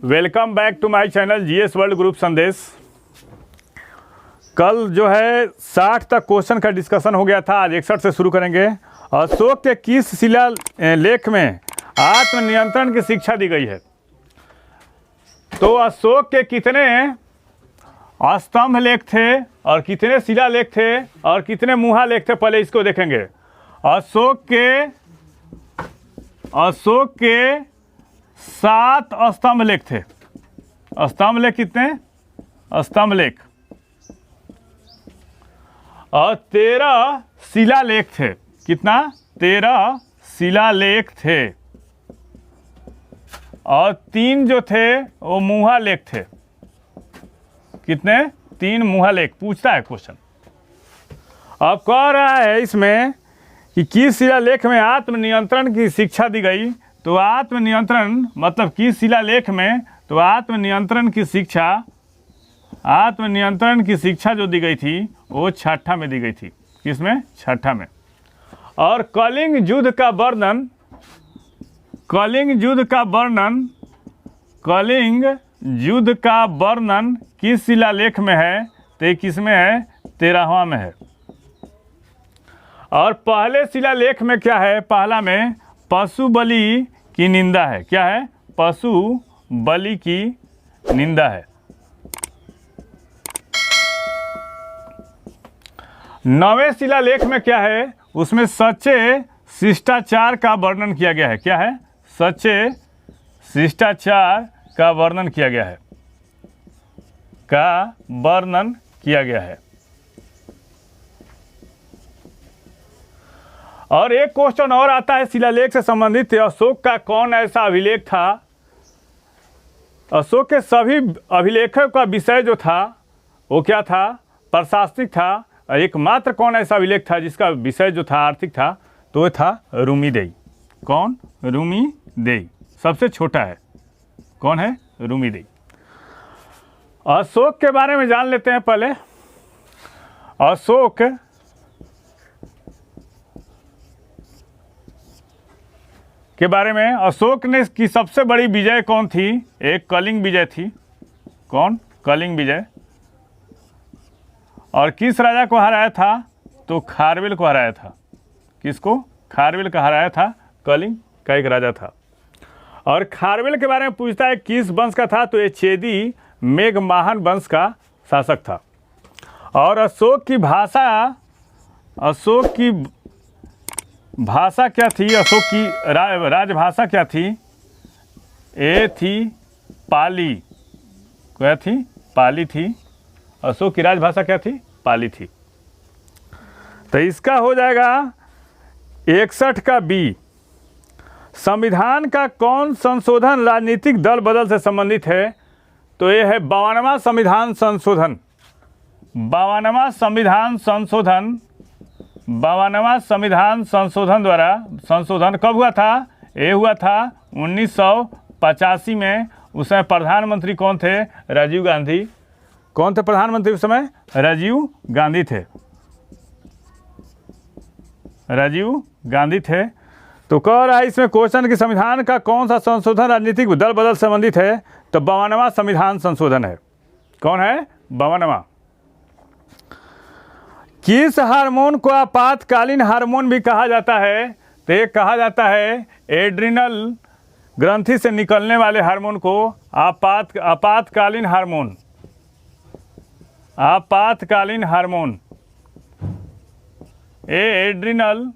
Welcome back to my channel GS world group संदेश। कल जो है 60 तक क्वेश्चन का डिस्कशन हो गया था, आज 61 से शुरू करेंगे। अशोक के किस शिलालेख में आत्मनियंत्रण की शिक्षा दी गई है? तो अशोक के कितने स्तंभ लेख थे और कितने शिलालेख थे और कितने मुहालेख थे, पहले इसको देखेंगे। अशोक के 7 स्तंभ लेख थे। स्तंभ लेख कितने? स्तंभ लेख। और 13 शिलालेख थे। कितना? 13 शिलालेख थे। और 3 जो थे वो मुहालेख थे। कितने? 3 मुहालेख पूछता है क्वेश्चन। अब कह रहा है इसमें कि किस शिलालेख में आत्मनियंत्रण की शिक्षा दी गई। तो आत्मनियंत्रण मतलब किस शिलालेख में, तो आत्मनियंत्रण की शिक्षा जो दी गई थी वो छठा में दी गई थी। किसमें? छठा में। और कलिंग युद्ध का वर्णन किस शिलालेख में है? तो ये किसमें है? 13वां में है। और पहले शिलालेख में क्या है? पहला में पशु बलि की निंदा है। क्या है? पशु बलि की निंदा है। 9वें शिलालेख में क्या है? उसमें सच्चे शिष्टाचार का वर्णन किया गया है। क्या है? सच्चे शिष्टाचार का वर्णन किया गया है। और एक क्वेश्चन और आता है शिलालेख से संबंधित। अशोक का कौन ऐसा अभिलेख था? अशोक के सभी अभिलेखों का विषय जो था वो क्या था? प्रशासनिक था। और एकमात्र कौन ऐसा अभिलेख था जिसका विषय जो था आर्थिक था? तो वो था रूमीदेई। कौन? रूमीदेई। सबसे छोटा है। कौन है? रूमीदेई। अशोक के बारे में जान लेते हैं पहले। अशोक के बारे में, अशोक ने की सबसे बड़ी विजय कौन थी? एक कलिंग विजय थी। कौन? कलिंग विजय। और किस राजा को हराया था? तो खारवेल को हराया था। किसको? खारवेल का हराया था। कलिंग का एक राजा था। और खारवेल के बारे में पूछता है किस वंश का था? तो ये चेदी मेघमाहन वंश का शासक था। और अशोक की भाषा क्या थी? अशोक की राजभाषा क्या थी? ये थी पाली। क्या थी? पाली थी। अशोक की राजभाषा क्या थी? पाली थी। तो इसका हो जाएगा 61 का बी। संविधान का कौन संशोधन राजनीतिक दल बदल से संबंधित है? तो ये है 52वां संविधान संशोधन। 52वां संविधान संशोधन द्वारा संशोधन कब हुआ था? ये हुआ था 1985 में। उस समय प्रधानमंत्री कौन थे? राजीव गांधी। कौन थे प्रधानमंत्री उस समय? राजीव गांधी थे। राजीव गांधी थे। तो कह रहा है इसमें क्वेश्चन कि संविधान का कौन सा संशोधन राजनीतिक दल बदल संबंधित है? तो 52वां संविधान संशोधन है। कौन है? 52वां। किस हार्मोन को आपातकालीन हार्मोन भी कहा जाता है? तो ये कहा जाता है एड्रिनल ग्रंथि से निकलने वाले हार्मोन को आपातकालीन हार्मोन। आपातकालीन हार्मोन ये एड्रिनल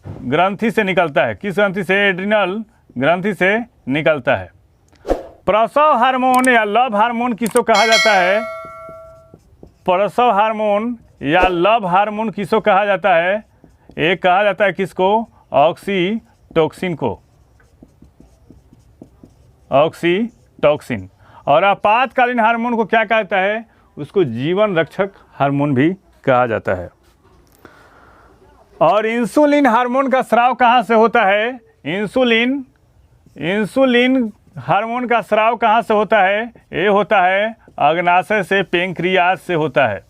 ग्रंथि से निकलता है। किस ग्रंथि से? एड्रिनल ग्रंथि से निकलता है। प्रसव हार्मोन या लव हार्मोन किसको कहा जाता है? प्रसव हार्मोन या लव हार्मोन किसको कहा जाता है? एक कहा जाता है किसको? ऑक्सीटोसिन को। ऑक्सीटोसिन। और आपातकालीन हार्मोन को क्या कहता है? उसको जीवन रक्षक हार्मोन भी कहा जाता है। और इंसुलिन हार्मोन का स्राव कहाँ से होता है? इंसुलिन हार्मोन का स्राव कहाँ से होता है? ये होता है अग्नाशय से, पेंक्रियाज से होता है।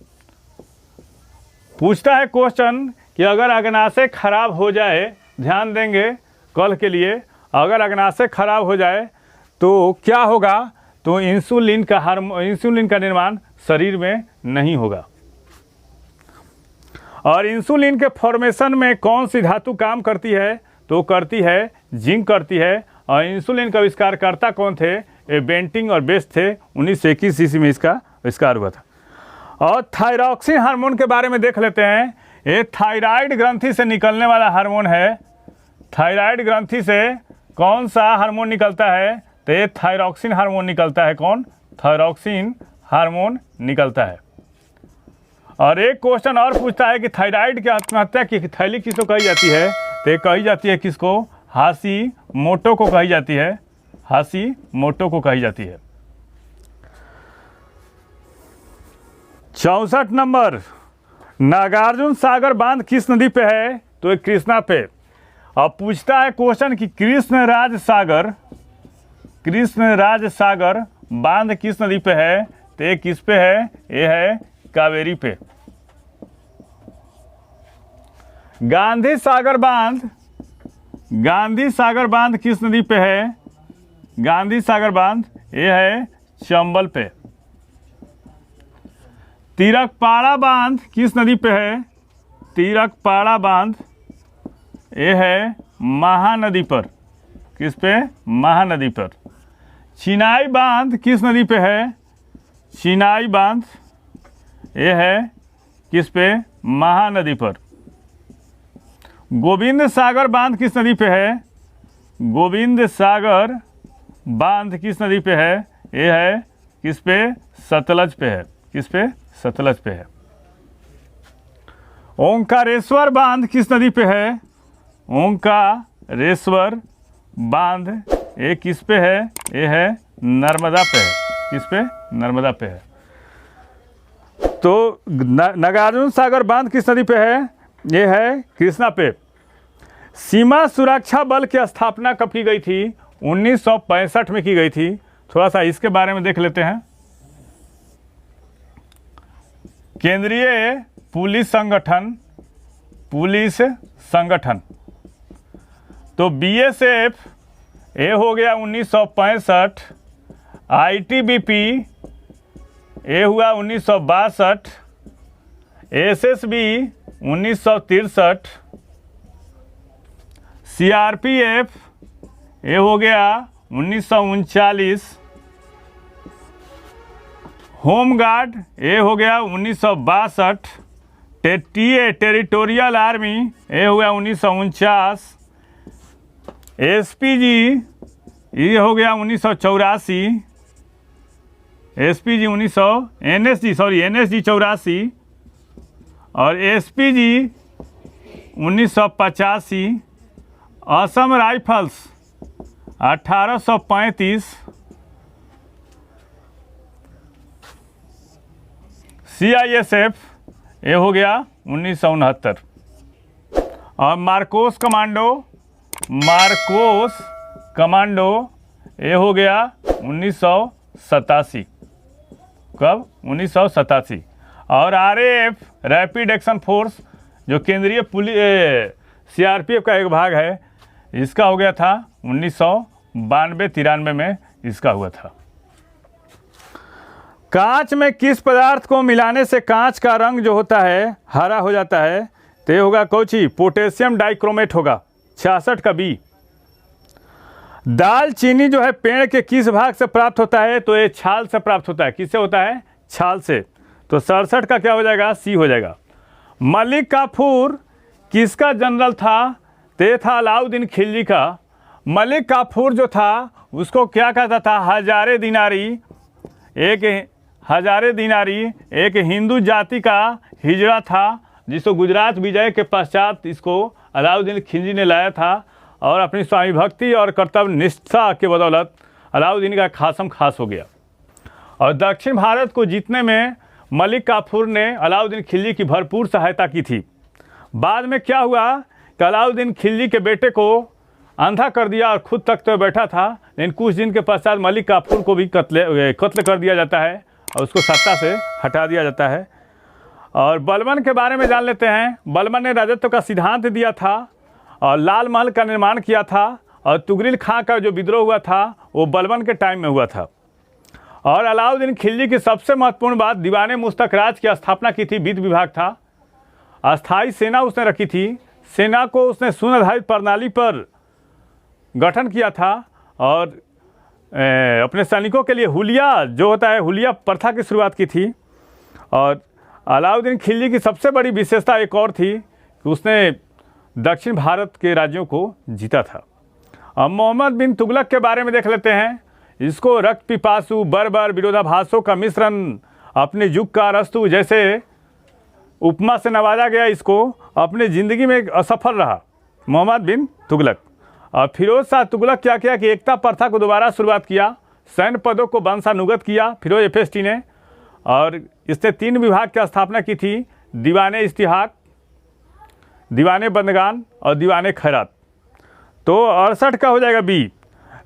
पूछता है क्वेश्चन कि अगर अग्नाशय खराब हो जाए, ध्यान देंगे कल के लिए, अगर अग्नाशय खराब हो जाए तो क्या होगा? तो इंसुलिन का निर्माण शरीर में नहीं होगा। और इंसुलिन के फॉर्मेशन में कौन सी धातु काम करती है? तो करती है जिंक करती है। और इंसुलिन का आविष्कारकर्ता कौन थे? ये बेंटिंग और बेस्ट थे। 1921 ईस्वी में इसका आविष्कार हुआ था। और थायरॉक्सिन हार्मोन के बारे में देख लेते हैं। ये थायराइड ग्रंथि से निकलने वाला हार्मोन है। थायराइड ग्रंथि से कौन सा हार्मोन निकलता है? तो ये थायरॉक्सिन हार्मोन निकलता है। कौन? थायरॉक्सिन हार्मोन निकलता है। और एक क्वेश्चन और पूछता है कि थायराइड की आत्महत्या की थैली किसको कही जाती है? तो ये कही जाती है किसको? हाशिमोटो को कही जाती है। हाशिमोटो को कही जाती है। 64 नंबर, नागार्जुन सागर बांध किस नदी पे है? तो ये कृष्णा पे। अब पूछता है क्वेश्चन कि कृष्णराज सागर बांध किस नदी पे है? तो ये किस पे है? ये है कावेरी पे। गांधी सागर बांध किस नदी पे है? गांधी सागर बांध ये है चंबल पे। तिरकपाड़ा बांध किस नदी पे है? तिरकपाड़ा बांध ये है महानदी पर। किस पे? महानदी पर। चिनाई बांध किस नदी पे है? चिनाई बांध ये है किस पे? महानदी पर। गोविंद सागर बांध किस नदी पे है? गोविंद सागर बांध किस नदी पे है? ये है किस पे? सतलज पे है। किस पे? सतलज पे है। ओंकारेश्वर बांध किस नदी पे है? ओंकारेश्वर बांध ये किस पे है? ये है नर्मदा पे है। किस पे? नर्मदा पे है। तो नागार्जुन सागर बांध किस नदी पे है? ये है कृष्णा पे। सीमा सुरक्षा बल की स्थापना कब की गई थी? 1965 में की गई थी। थोड़ा सा इसके बारे में देख लेते हैं। केंद्रीय पुलिस संगठन तो बीएसएफ ये हो गया 1965। आईटीबीपी ये हुआ 1962। एसएसबी 1963। सीआरपीएफ ये हो गया 1939। होमगार्ड ये हो गया 1962। टेरिटोरियल आर्मी ये हो गया 1949। एसपीजी ये हो गया 1984। SPG NSG 84। और एसपीजी 1985। असम राइफल्स 1835। सीआईएसएफ ये हो गया 1969। और मार्कोस कमांडो ये हो गया 1987। कब? 1987। और आरएएफ रैपिड एक्शन फोर्स जो केंद्रीय पुलिस सीआरपीएफ का एक भाग है, इसका हो गया था 1992-93 में इसका हुआ था। कांच में किस पदार्थ को मिलाने से कांच का रंग जो होता है हरा हो जाता है? तो ये होगा कौची? पोटेशियम डाइक्रोमेट होगा। 66 का बी। दालचीनी जो है पेड़ के किस भाग से प्राप्त होता है? तो ये छाल से प्राप्त होता है। किससे होता है? छाल से। तो 67 का क्या हो जाएगा? सी हो जाएगा। मलिक काफूर किसका जनरल था? ते था अलाउद्दीन खिलजी का। मलिक काफूर जो था उसको क्या कहता था? हजारे दिनारी एक हिंदू जाति का हिजड़ा था, जिसको गुजरात विजय के पश्चात इसको अलाउद्दीन खिलजी ने लाया था। और अपनी स्वामी भक्ति और कर्तव्य निष्ठा के बदौलत अलाउद्दीन का खासम खास हो गया। और दक्षिण भारत को जीतने में मलिक काफूर ने अलाउद्दीन खिलजी की भरपूर सहायता की थी। बाद में क्या हुआ कि अलाउद्दीन खिलजी के बेटे को अंधा कर दिया और खुद तख्त पर बैठा था, लेकिन कुछ दिन के पश्चात मलिक काफूर को भी कत्ल कर दिया जाता है और उसको सत्ता से हटा दिया जाता है। और बलबन के बारे में जान लेते हैं। बलबन ने राजत्व का सिद्धांत दिया था और लाल महल का निर्माण किया था। और तुगरिल खां का जो विद्रोह हुआ था वो बलबन के टाइम में हुआ था। और अलाउद्दीन खिलजी की सबसे महत्वपूर्ण बात, दीवाने मुस्तक राज की स्थापना की थी। वित्त विभाग था, अस्थाई सेना उसने रखी थी, सेना को उसने शून्य आधारित प्रणाली पर गठन किया था और अपने सैनिकों के लिए हुलिया जो होता है हुलिया प्रथा की शुरुआत की थी। और अलाउद्दीन खिलजी की सबसे बड़ी विशेषता एक और थी कि उसने दक्षिण भारत के राज्यों को जीता था। अब मोहम्मद बिन तुगलक के बारे में देख लेते हैं। इसको रक्त पिपासु, बर्बर, विरोधाभासों का मिश्रण, अपने युग का अरस्तु जैसे उपमा से नवाजा गया। इसको अपनी ज़िंदगी में असफल रहा मोहम्मद बिन तुगलक। और फिरोज शाह तुगलक क्या किया कि एकता प्रथा को दोबारा शुरुआत किया, सैन्य पदों को वंशानुगत किया फिरोज FST ने। और इसने 3 विभाग की स्थापना की थी, दीवाने इस्तिहाक, दीवाने बंदगान और दीवाने खैरात। तो 68 का हो जाएगा बी।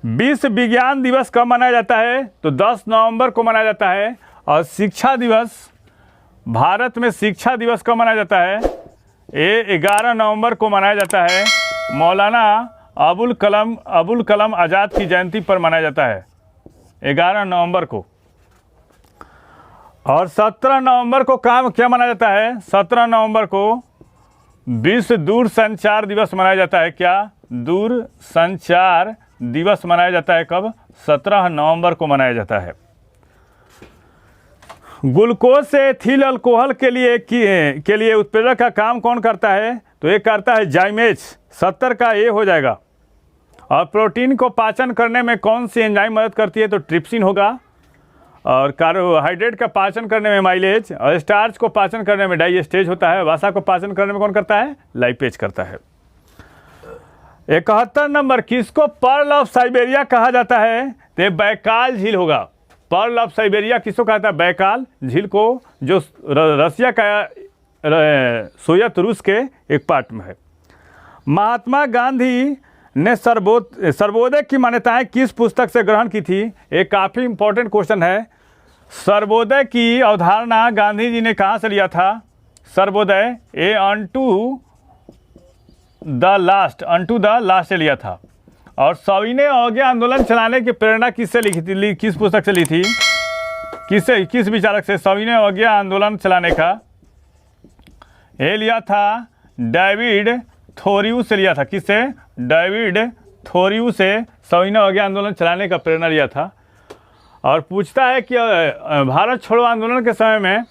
विश्व विज्ञान दिवस कब मनाया जाता है? तो 10 नवंबर को मनाया जाता है। और शिक्षा दिवस, भारत में शिक्षा दिवस कब मनाया जाता है? 11 नवंबर को मनाया जाता है। मौलाना अबुल कलाम आज़ाद की जयंती पर मनाया जाता है 11 नवंबर को। और 17 नवंबर को क्या मनाया जाता है? 17 नवंबर को विश्व दूर संचार दिवस मनाया जाता है। क्या? दूर संचार दिवस मनाया जाता है। कब? 17 नवंबर को मनाया जाता है। ग्लूकोज से एथिल अल्कोहल के लिए उत्प्रेरक का काम कौन करता है? तो ये करता है जाइमेज। 70 का ये हो जाएगा। और प्रोटीन को पाचन करने में कौन सी एंजाइम मदद करती है? तो ट्रिप्सिन होगा। और कार्बोहाइड्रेट का पाचन करने में माइलेज, और स्टार्च को पाचन करने में डाइजेस्टेज होता है। वसा को पाचन करने में कौन करता है? लाइपेज करता है। 71 नंबर, किसको पर्ल ऑफ साइबेरिया कहा जाता है? तो बैकाल झील होगा। पर्ल ऑफ साइबेरिया किसको कहता है? बैकाल झील को, जो रसिया का सोवियत रूस के एक पार्ट में है। महात्मा गांधी ने सर्वोदय की मान्यताएं किस पुस्तक से ग्रहण की थी? एक काफ़ी इंपॉर्टेंट क्वेश्चन है। सर्वोदय की अवधारणा गांधी जी ने कहाँ से लिया था? सर्वोदय अनटू द लास्ट से लिया था। और सविनय अवज्ञा आंदोलन चलाने की प्रेरणा किससे लिखी थी? किस पुस्तक से ली थी? किस विचारक से सविनय अवज्ञा आंदोलन चलाने का ये लिया था? डेविड थोरियू से लिया था। किससे? डेविड थोरियू से सविनय अवज्ञा आंदोलन चलाने का प्रेरणा लिया था। और पूछता है कि भारत छोड़ो आंदोलन के समय में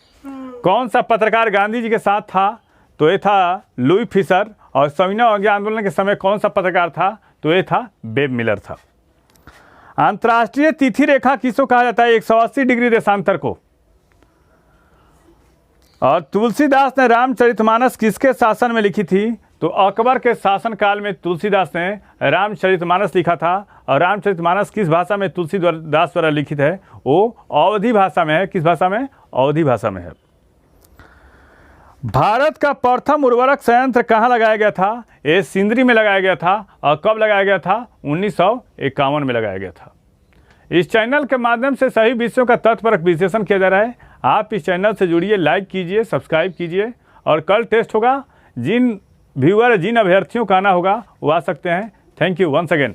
कौन सा पत्रकार गांधी जी के साथ था? तो ये था लुई फिशर। और सविनय अवज्ञा आंदोलन के समय कौन सा पत्रकार था? तो ये था बेब मिलर था। अंतर्राष्ट्रीय तिथि रेखा किसको कहा जाता है? 180 डिग्री देशांतर को। और तुलसीदास ने रामचरितमानस किसके शासन में लिखी थी? तो अकबर के शासनकाल में तुलसीदास ने रामचरितमानस लिखा था। और रामचरितमानस किस भाषा में तुलसीदास द्वारा लिखित है? वो अवधी भाषा में है। किस भाषा में? अवधी भाषा में है। भारत का प्रथम उर्वरक संयंत्र कहाँ लगाया गया था? ये सिंदरी में लगाया गया था। और कब लगाया गया था? 1951 में लगाया गया था। इस चैनल के माध्यम से सही विषयों का तथ्यपरक विश्लेषण किया जा रहा है। आप इस चैनल से जुड़िए, लाइक कीजिए, सब्सक्राइब कीजिए। और कल टेस्ट होगा, जिन अभ्यर्थियों का आना होगा वो आ सकते हैं। Thank you once again.